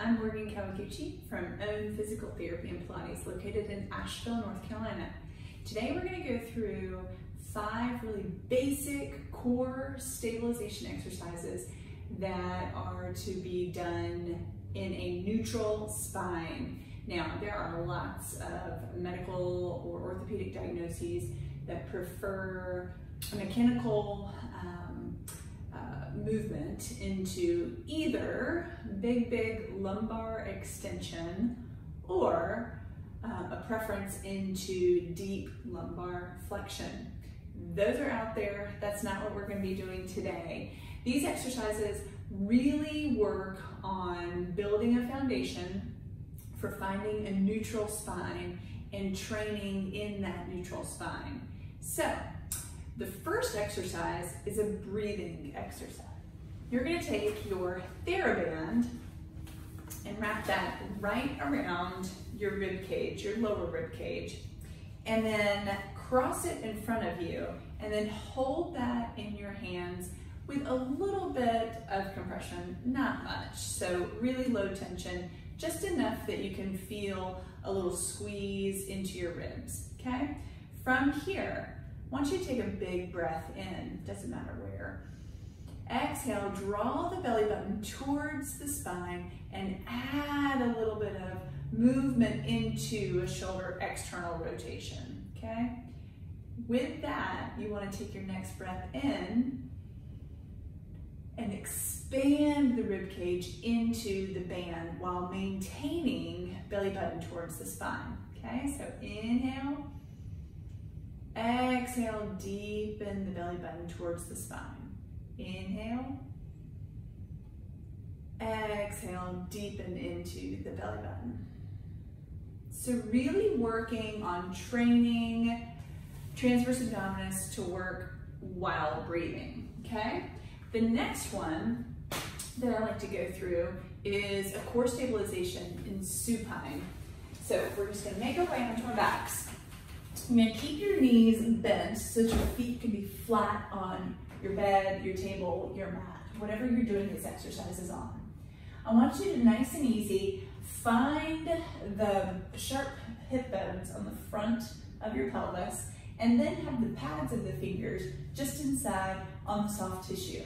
I'm Morgan Kawaguchi from Own Physical Therapy and Pilates, located in Asheville, North Carolina. Today we're going to go through 5 really basic core stabilization exercises that are to be done in a neutral spine. Now, there are lots of medical or orthopedic diagnoses that prefer a mechanical movement into either big lumbar extension or a preference into deep lumbar flexion. Those are out there. That's not what we're going to be doing today. These exercises really work on building a foundation for finding a neutral spine and training in that neutral spine. So, the first exercise is a breathing exercise. You're going to take your TheraBand and wrap that right around your rib cage, your lower rib cage, and then cross it in front of you, and then hold that in your hands with a little bit of compression, not much. So really low tension, just enough that you can feel a little squeeze into your ribs, okay? From here, I want you to take a big breath in, doesn't matter where. Exhale, draw the belly button towards the spine and add a little bit of movement into a shoulder external rotation, okay? With that, you want to take your next breath in and expand the rib cage into the band while maintaining belly button towards the spine, okay? So inhale, exhale, deepen the belly button towards the spine. Inhale, exhale, deepen into the belly button. So really working on training transverse abdominus to work while breathing, okay? The next one that I like to go through is a core stabilization in supine. So we're just gonna make our way onto our backs. You're gonna keep your knees bent so that your feet can be flat on your bed, your table, your mat, whatever you're doing these exercises on. I want you to, nice and easy, find the sharp hip bones on the front of your pelvis, and then have the pads of the fingers just inside on the soft tissue.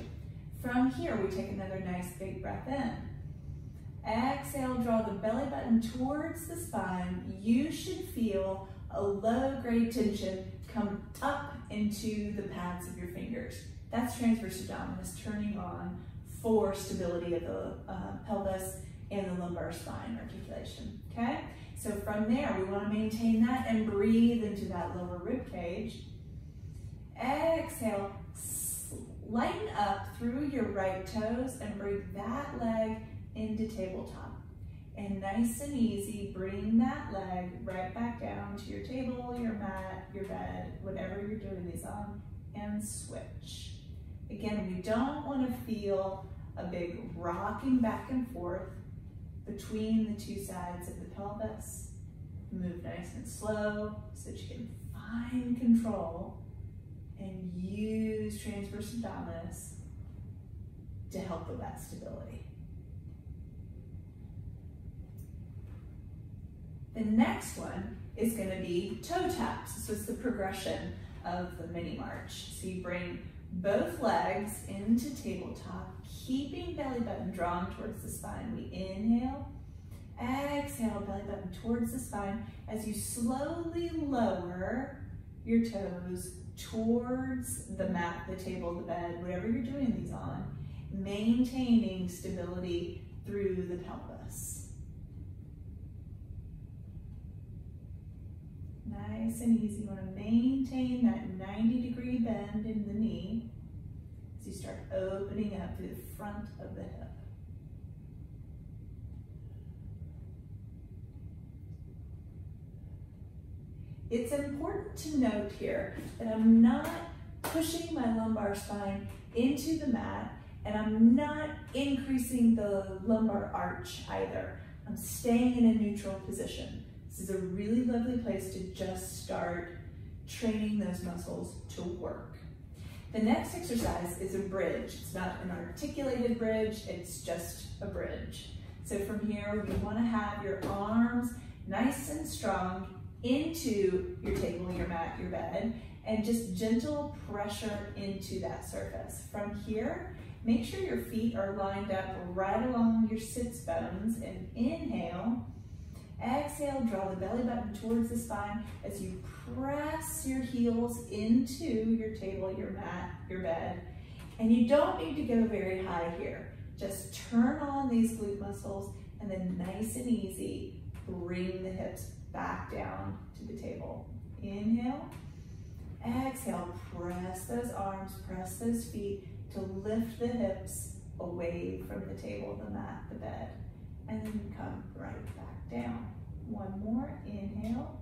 From here, we take another nice big breath in. Exhale, draw the belly button towards the spine. You should feel a low-grade tension come up into the pads of your fingers. That's transverse abdominis turning on for stability of the pelvis and the lumbar spine articulation, okay? So from there, we want to maintain that and breathe into that lower rib cage. Exhale, lighten up through your right toes and bring that leg into tabletop. And nice and easy, bring that leg right back down to your table, your mat, your bed, whatever you're doing these on, and switch. Again, we don't want to feel a big rocking back and forth between the two sides of the pelvis. Move nice and slow so that you can find control and use transverse abdominis to help with that stability. The next one is going to be toe taps. So it's the progression of the mini march. So you bring both legs into tabletop, keeping belly button drawn towards the spine. We inhale, exhale, belly button towards the spine as you slowly lower your toes towards the mat, the table, the bed, whatever you're doing these on, maintaining stability through the pelvis. Nice and easy. You want to maintain that 90-degree bend in the knee as you start opening up through the front of the hip. It's important to note here that I'm not pushing my lumbar spine into the mat, and I'm not increasing the lumbar arch either. I'm staying in a neutral position. This is a really lovely place to just start training those muscles to work. The next exercise is a bridge. It's not an articulated bridge, it's just a bridge. So from here, we want to have your arms nice and strong into your table, your mat, your bed, and just gentle pressure into that surface. From here, make sure your feet are lined up right along your sits bones, and inhale. Exhale, draw the belly button towards the spine as you press your heels into your table, your mat, your bed. And you don't need to go very high here. Just turn on these glute muscles and then nice and easy, bring the hips back down to the table. Inhale. Exhale, press those arms, press those feet to lift the hips away from the table, the mat, the bed. And then come right back down. One more, inhale.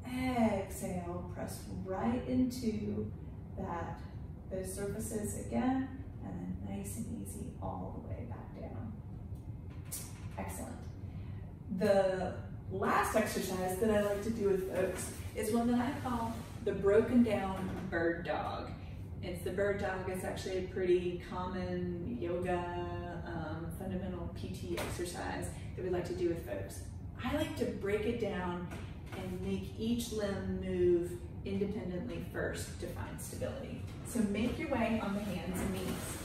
Exhale, press right into those surfaces again, and then nice and easy all the way back down. Excellent. The last exercise that I like to do with folks is one that I call the broken down bird dog. It's the bird dog. It's actually a pretty common yoga, fundamental PT exercise that we like to do with folks. I like to break it down and make each limb move independently first to find stability. So make your way on the hands and knees.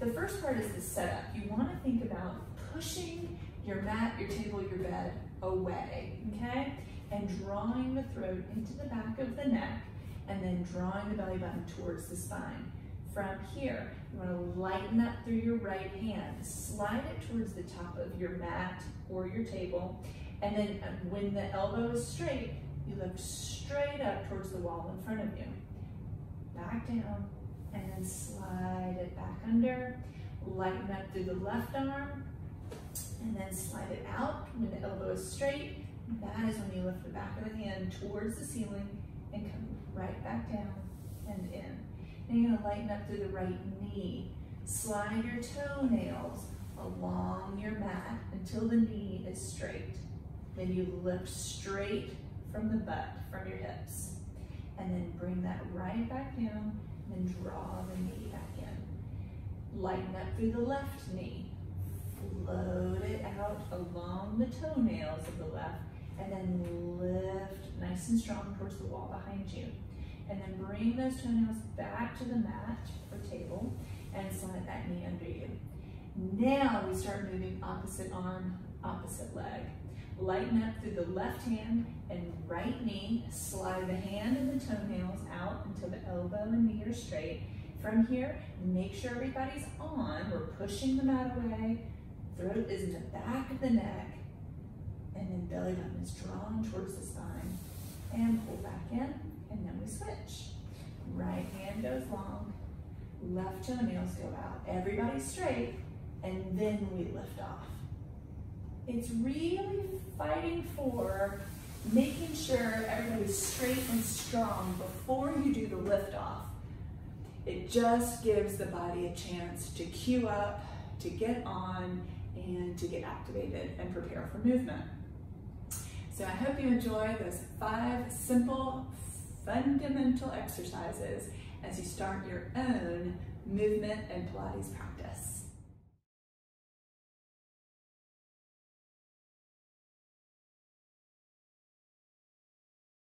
The first part is the setup. You want to think about pushing your mat, your table, your bed away, okay? And drawing the throat into the back of the neck, and then drawing the belly button towards the spine. From here, you want to lighten up through your right hand. Slide it towards the top of your mat or your table, and then when the elbow is straight, you lift straight up towards the wall in front of you. Back down, and then slide it back under. Lighten up through the left arm, and then slide it out when the elbow is straight. That is when you lift the back of the hand towards the ceiling and come right back down and in. Then you're going to lighten up through the right knee. Slide your toenails along your mat until the knee is straight. Then you lift straight from the butt, from your hips. And then bring that right back down and then draw the knee back in. Lighten up through the left knee. Float it out along the toenails of the left, and then lift nice and strong towards the wall behind you. And then bring those toenails back to the mat or table and slide that knee under you. Now we start moving opposite arm, opposite leg. Lighten up through the left hand and right knee. Slide the hand and the toenails out until the elbow and knee are straight. From here, make sure everybody's on. We're pushing the mat away. Throat is in the back of the neck. And then belly button is drawn towards the spine. And pull back in, and then we switch. Right hand goes long, left toenails go out. Everybody's straight, and then we lift off. It's really fighting for making sure everybody's straight and strong before you do the lift off. It just gives the body a chance to cue up, to get on, and to get activated and prepare for movement. So I hope you enjoy those 5 simple, fundamental exercises as you start your own movement and Pilates practice.